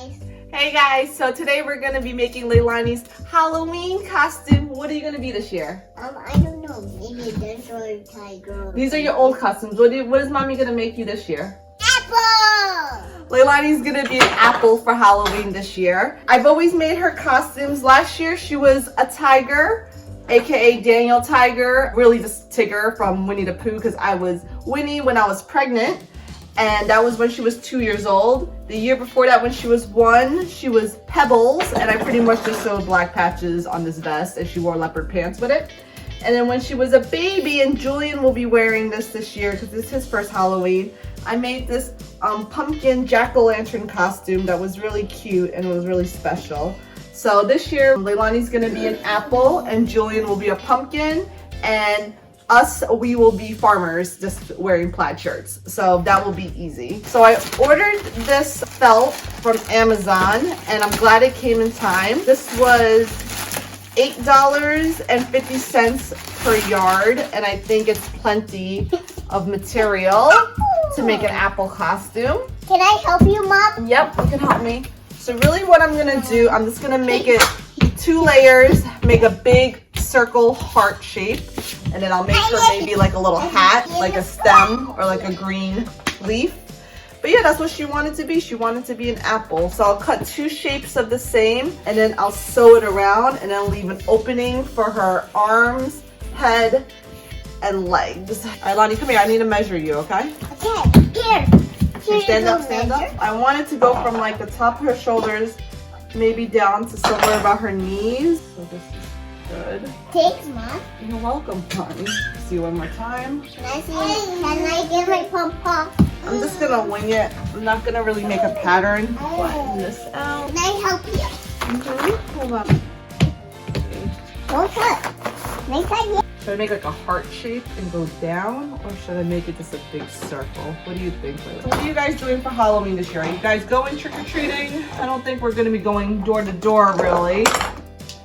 guys. Hey guys, so today we're gonna be making Leilani's Halloween costume. What are you gonna be this year? I don't know. Maybe a dinosaur or a tiger. These are your old costumes. What is mommy gonna make you this year? Apple! Leilani's gonna be an apple for Halloween this year. I've always made her costumes. Last year she was a tiger, aka Daniel Tiger. Really just Tigger from Winnie the Pooh, because I was Winnie when I was pregnant. And that was when she was 2 years old. The year before that, when she was 1, she was Pebbles, and I pretty much just sewed black patches on this vest, and she wore leopard pants with it. And then when she was a baby, and Julian will be wearing this year because it's his first Halloween, I made this pumpkin jack-o'-lantern costume that was really cute and it was really special. So this year, Leilani's gonna be an apple, and Julian will be a pumpkin, and we will be farmers just wearing plaid shirts. So that will be easy. So I ordered this felt from Amazon and I'm glad it came in time. This was $8.50 per yard, and I think it's plenty of material to make an apple costume. Can I help you, Mom? Yep, you can help me. So really what I'm gonna do, I'm just gonna make it 2 layers, make a big circle heart shape, and then I'll make her maybe like a little hat, like a stem or like a green leaf. But yeah, that's what she wanted to be. She wanted to be an apple. So I'll cut 2 shapes of the same, and then I'll sew it around, and then leave an opening for her arms, head, and legs. All right, Lonnie, come here. I need to measure you, okay? Okay, here. Stand up, stand up. I wanted to go from like the top of her shoulders maybe down to somewhere about her knees. So this is good. Thanks, Mom. You're welcome, honey. See you one more time. Can I get my pom-pom? I'm just gonna wing it. I'm not gonna really make a pattern. Flatten this out. Can I help you? Hold on. Don't cut. Make that. Should I make like a heart shape and go down, or should I make it just a big circle? What do you think, Layla? What are you guys doing for Halloween this year? Are you guys going trick-or-treating? I don't think we're gonna be going door to door really,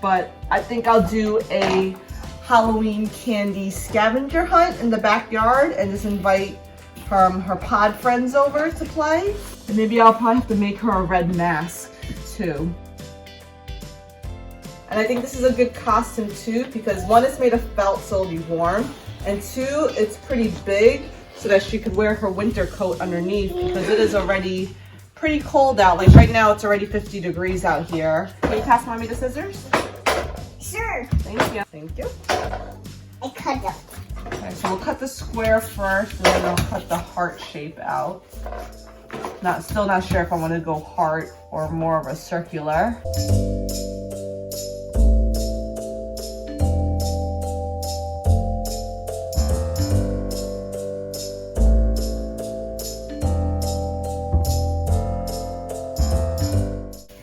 but I think I'll do a Halloween candy scavenger hunt in the backyard and just invite her pod friends over to play. And maybe I'll probably have to make her a red mask too. And I think this is a good costume too, because 1, it's made of felt so it'll be warm, and 2, it's pretty big so that she could wear her winter coat underneath, because it is already pretty cold out. Like right now it's already 50 degrees out here. Can you pass mommy the scissors? Sure. Thank you. Thank you. I cut them. Okay, so we'll cut the square first, and then I'll cut the heart shape out. Still not sure if I want to go heart or more of a circular.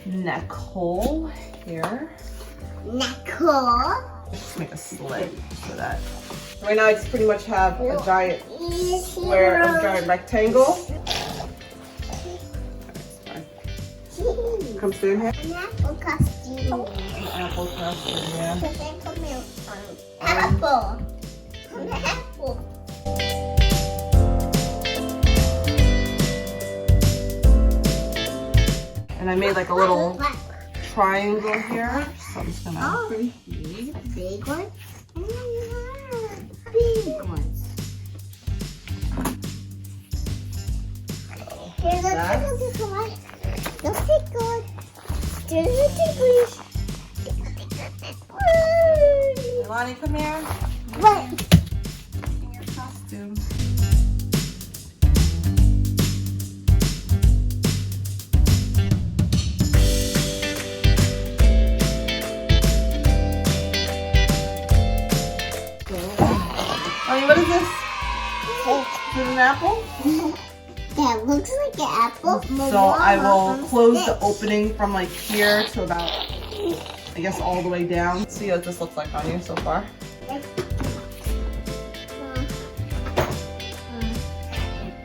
Neck hole here. Neck hole. Just make a slit for that. Right now I just pretty much have a giant square, a giant rectangle. Come through here. An apple costume. An apple costume, yeah. Apple. An apple. And I made like a little triangle here. So I'm just gonna Big one. Big ones. Here's a little one. Don't take good. Here's a ticklish. Lonnie, come here. What? Making your costume. What is this? Is it an apple? That looks like an apple. So I will close the opening from like here to about, I guess, all the way down. See what this looks like on you so far.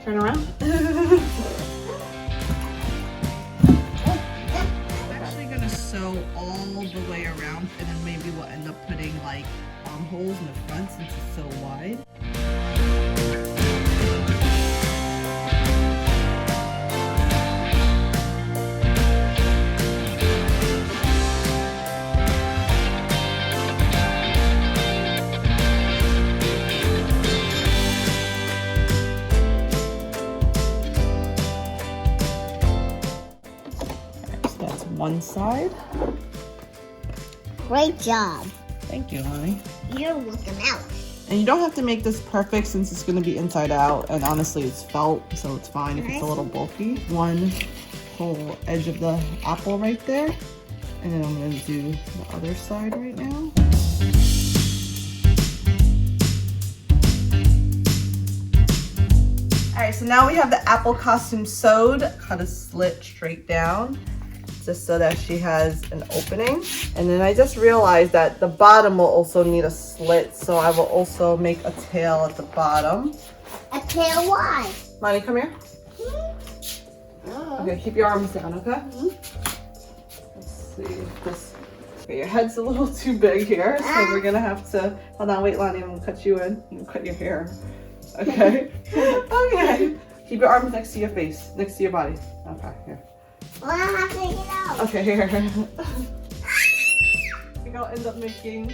Turn around. I'm actually gonna sew all the way around, and then maybe we'll end up putting like armholes in the front since it's so wide. one side. Great job. Thank you, honey. You're looking out. And you don't have to make this perfect since it's going to be inside out. And honestly, it's felt, so it's fine if it's a little bulky. One whole edge of the apple right there. And then I'm going to do the other side right now. Alright, so now we have the apple costume sewed. Cut a slit straight down, just so that she has an opening. And then I just realized that the bottom will also need a slit, so I will also make a tail at the bottom. A tail why? Lonnie, come here. Okay, keep your arms down, okay? Let's see. Okay, your head's a little too big here, so we're gonna have to, hold on, wait, Lonnie, I'm gonna cut you in. I'm gonna cut your hair. Okay. Okay. Keep your arms next to your face, next to your body. Okay, here. Well, I have to get out. Okay, here. I think I'll end up making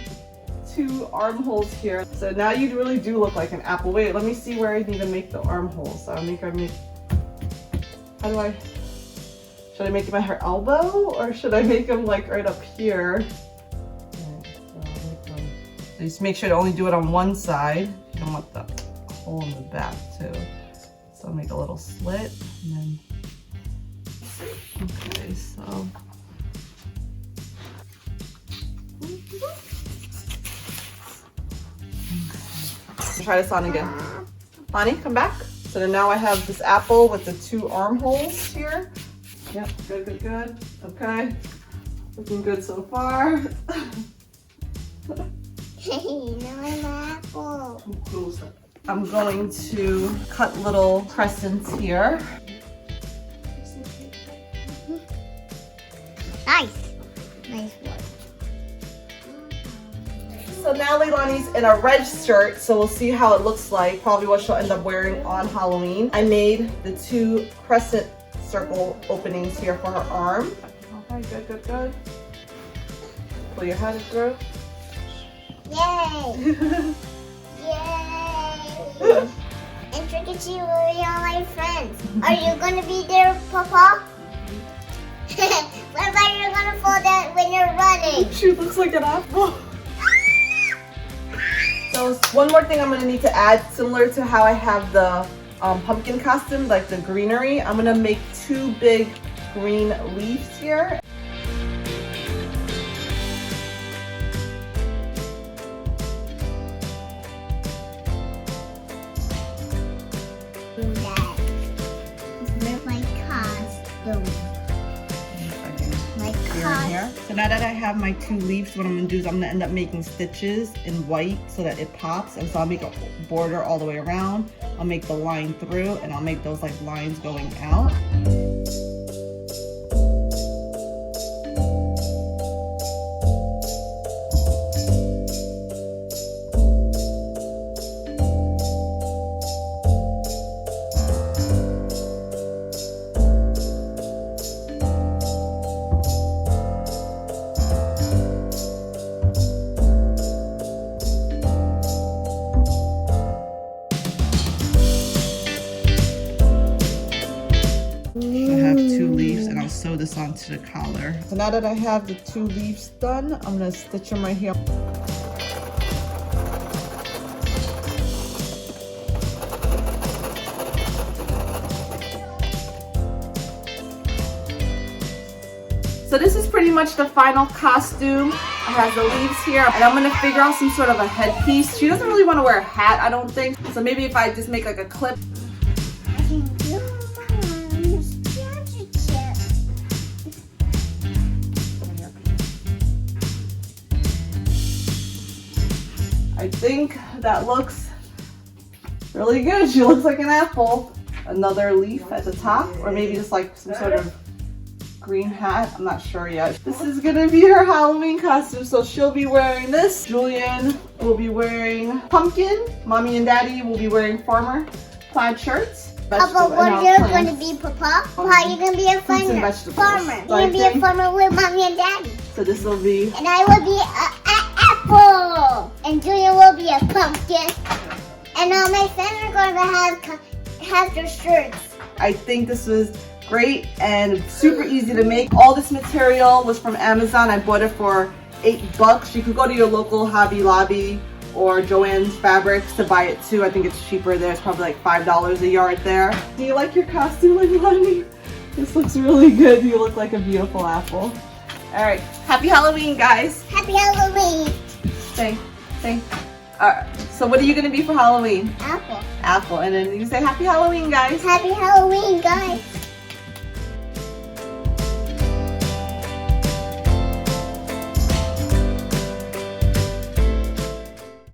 2 armholes here. So now you really do look like an apple. Wait, let me see where I need to make the armholes. So how do I, should I make them at her elbow or should I make them like right up here? So just make sure to only do it on one side. You don't want the hole in the back too. So I'll make a little slit and then, okay, so. Try this on again. Bonnie, come back. So then now I have this apple with the 2 armholes here. Yep, good, good, good. Okay, looking good so far. Hey, now I'm an apple. I'm going to cut little crescents here. Nice. Nice work. So now Leilani's in a red shirt, so we'll see how it looks like, probably what she'll end up wearing on Halloween. I made the 2 crescent circle openings here for her arm. Okay, good, good, good. Pull your head through. Yay! Yay! And Trick or Treat will be all my friends. Are you gonna be there, Papa? What about you're gonna fall down when you're running? She looks like an apple. So one more thing I'm gonna need to add, similar to how I have the pumpkin costume, like the greenery, I'm gonna make 2 big green leaves here. So now that I have my 2 leaves, what I'm going to do is I'm going to end up making stitches in white so that it pops. And so I'll make a border all the way around. I'll make the line through and I'll make those like lines going out. Sew this onto the collar. So now that I have the 2 leaves done, I'm gonna stitch them right here. So this is pretty much the final costume. I have the leaves here, and I'm gonna figure out some sort of a headpiece. She doesn't really want to wear a hat, I don't think. So maybe if I just make like a clip. I think that looks really good. She looks like an apple. Another leaf at the top, or maybe just like some sort of green hat. I'm not sure yet. This is gonna be her Halloween costume. So she'll be wearing this. Julian will be wearing pumpkin. Mommy and Daddy will be wearing farmer plaid shirts. Papa, what you're going to be, Papa? How you going to be a farmer? You're going to be a farmer with Mommy and Daddy. So this will be... And I will be an apple. And Julia will be a pumpkin. And all my friends are going to have their shirts. I think this was great and super easy to make. All this material was from Amazon. I bought it for $8. You could go to your local Hobby Lobby or Joann's Fabrics to buy it too. I think it's cheaper there. It's probably like $5 a yard there. Do you like your costume, Leilani? This looks really good. You look like a beautiful apple. All right, happy Halloween, guys. Happy Halloween. Say. All right, so what are you gonna be for Halloween? Apple. Apple, and then you say happy Halloween, guys. Happy Halloween, guys.